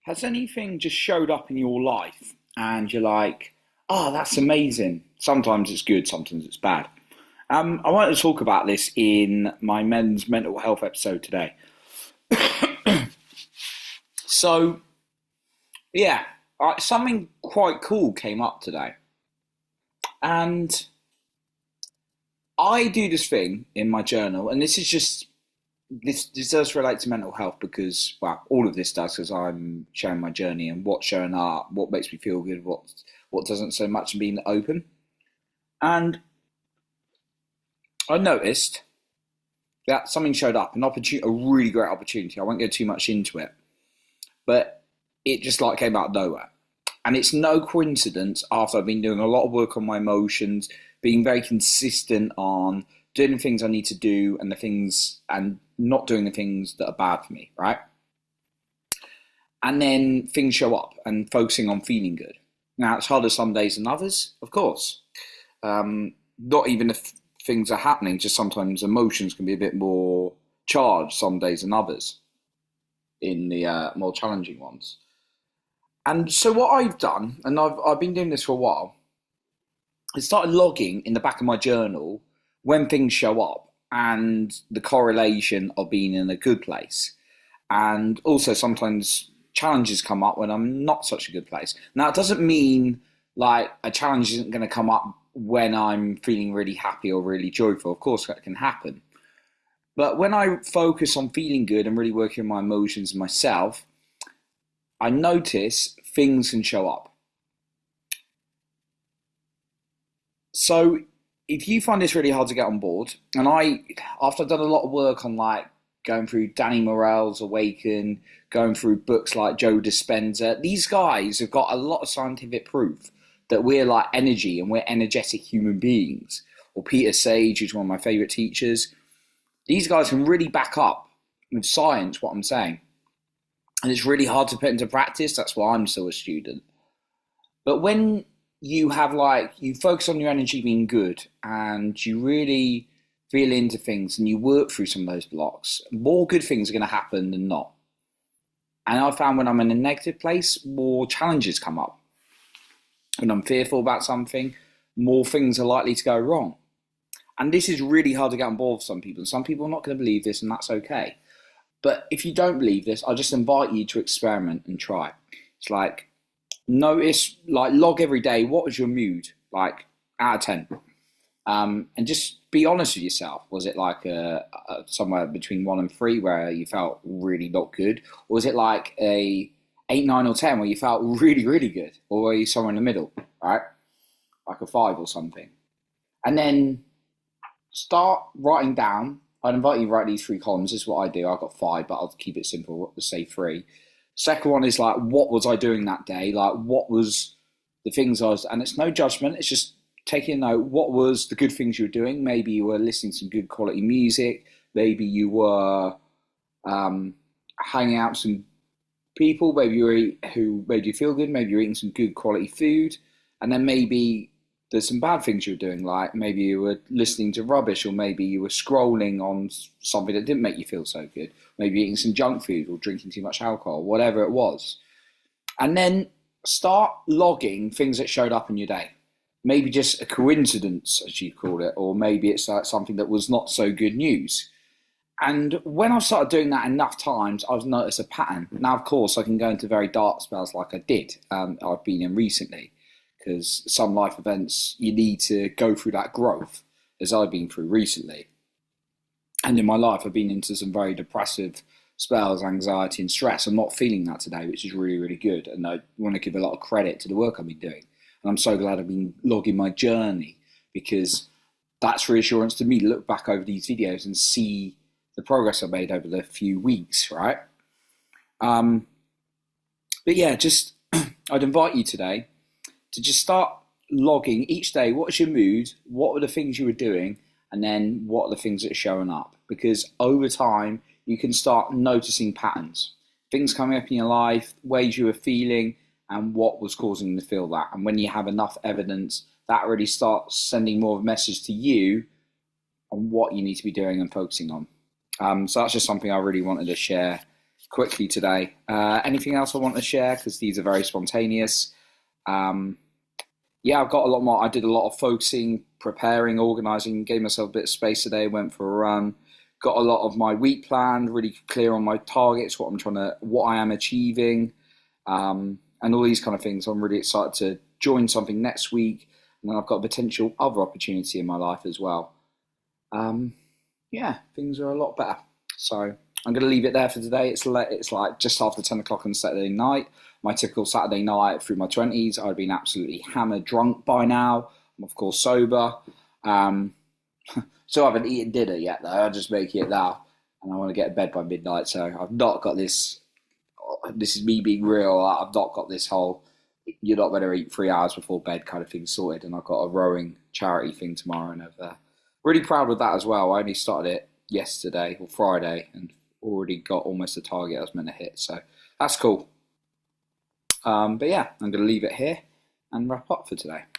Has anything just showed up in your life and you're like, oh, that's amazing? Sometimes it's good, sometimes it's bad. I wanted to talk about this in my men's mental health episode today. So, yeah, something quite cool came up today. And I do this thing in my journal, and this does relate to mental health because, well, all of this does because I'm sharing my journey and what's showing up, what makes me feel good, what doesn't so much, and being open. And I noticed that something showed up, an opportunity, a really great opportunity. I won't go too much into it, but it just like came out of nowhere. And it's no coincidence after I've been doing a lot of work on my emotions, being very consistent on doing the things I need to do and not doing the things that are bad for me, right? And then things show up and focusing on feeling good. Now, it's harder some days than others, of course. Not even if things are happening, just sometimes emotions can be a bit more charged some days than others in the more challenging ones. And so what I've done, and I've been doing this for a while, I started logging in the back of my journal when things show up and the correlation of being in a good place. And also sometimes challenges come up when I'm not such a good place. Now, it doesn't mean like a challenge isn't going to come up when I'm feeling really happy or really joyful. Of course, that can happen. But when I focus on feeling good and really working on my emotions and myself, I notice things can show up. So if you find this really hard to get on board, and after I've done a lot of work on like going through Danny Morell's Awaken, going through books like Joe Dispenza, these guys have got a lot of scientific proof that we're like energy and we're energetic human beings. Or Peter Sage, who's one of my favorite teachers. These guys can really back up with science what I'm saying. And it's really hard to put into practice. That's why I'm still a student. But when you focus on your energy being good and you really feel into things and you work through some of those blocks, more good things are going to happen than not. And I found when I'm in a negative place, more challenges come up. When I'm fearful about something, more things are likely to go wrong. And this is really hard to get on board for some people. Some people are not going to believe this, and that's okay. But if you don't believe this, I just invite you to experiment and try. It's like, notice, like log every day, what was your mood, like out of 10? And just be honest with yourself. Was it like somewhere between 1 and 3 where you felt really not good? Or was it like a 8, 9 or 10 where you felt really, really good? Or were you somewhere in the middle, right? Like a 5 or something. And then start writing down. I'd invite you to write these 3 columns. This is what I do. I've got 5, but I'll keep it simple. Let's say 3. Second one is like, what was I doing that day? Like, what was the things and it's no judgment. It's just taking a note. What was the good things you were doing? Maybe you were listening to some good quality music. Maybe you were hanging out with some people. Maybe who made you feel good. Maybe you're eating some good quality food. And then maybe there's some bad things you're doing, like maybe you were listening to rubbish, or maybe you were scrolling on something that didn't make you feel so good. Maybe eating some junk food or drinking too much alcohol, whatever it was. And then start logging things that showed up in your day. Maybe just a coincidence, as you call it, or maybe it's something that was not so good news. And when I've started doing that enough times, I've noticed a pattern. Now, of course, I can go into very dark spells like I did. I've been in recently. Because some life events, you need to go through that growth, as I've been through recently. And in my life, I've been into some very depressive spells, anxiety and stress. I'm not feeling that today, which is really, really good. And I want to give a lot of credit to the work I've been doing. And I'm so glad I've been logging my journey, because that's reassurance to me to look back over these videos and see the progress I've made over the few weeks, right? But yeah, just I'd invite you today to just start logging each day. What's your mood? What were the things you were doing? And then what are the things that are showing up? Because over time, you can start noticing patterns. Things coming up in your life, ways you were feeling, and what was causing you to feel that. And when you have enough evidence, that really starts sending more of a message to you on what you need to be doing and focusing on. So that's just something I really wanted to share quickly today. Anything else I want to share? Because these are very spontaneous. Um, yeah, I've got a lot more. I did a lot of focusing, preparing, organising, gave myself a bit of space today, went for a run, got a lot of my week planned, really clear on my targets, what I am achieving, and all these kind of things. I'm really excited to join something next week, and then I've got a potential other opportunity in my life as well. Um, yeah, things are a lot better. So I'm going to leave it there for today. It's like just after 10 o'clock on Saturday night. My typical Saturday night through my 20s, I'd been absolutely hammered drunk by now. I'm, of course, sober. Um, so I haven't eaten dinner yet, though. I'll just make it now. And I want to get to bed by midnight. So I've not got this. This is me being real. I've not got this whole you're not going to eat 3 hours before bed kind of thing sorted. And I've got a rowing charity thing tomorrow. And I've really proud with that as well. I only started it yesterday or Friday and already got almost the target I was meant to hit. So that's cool. But yeah, I'm going to leave it here and wrap up for today.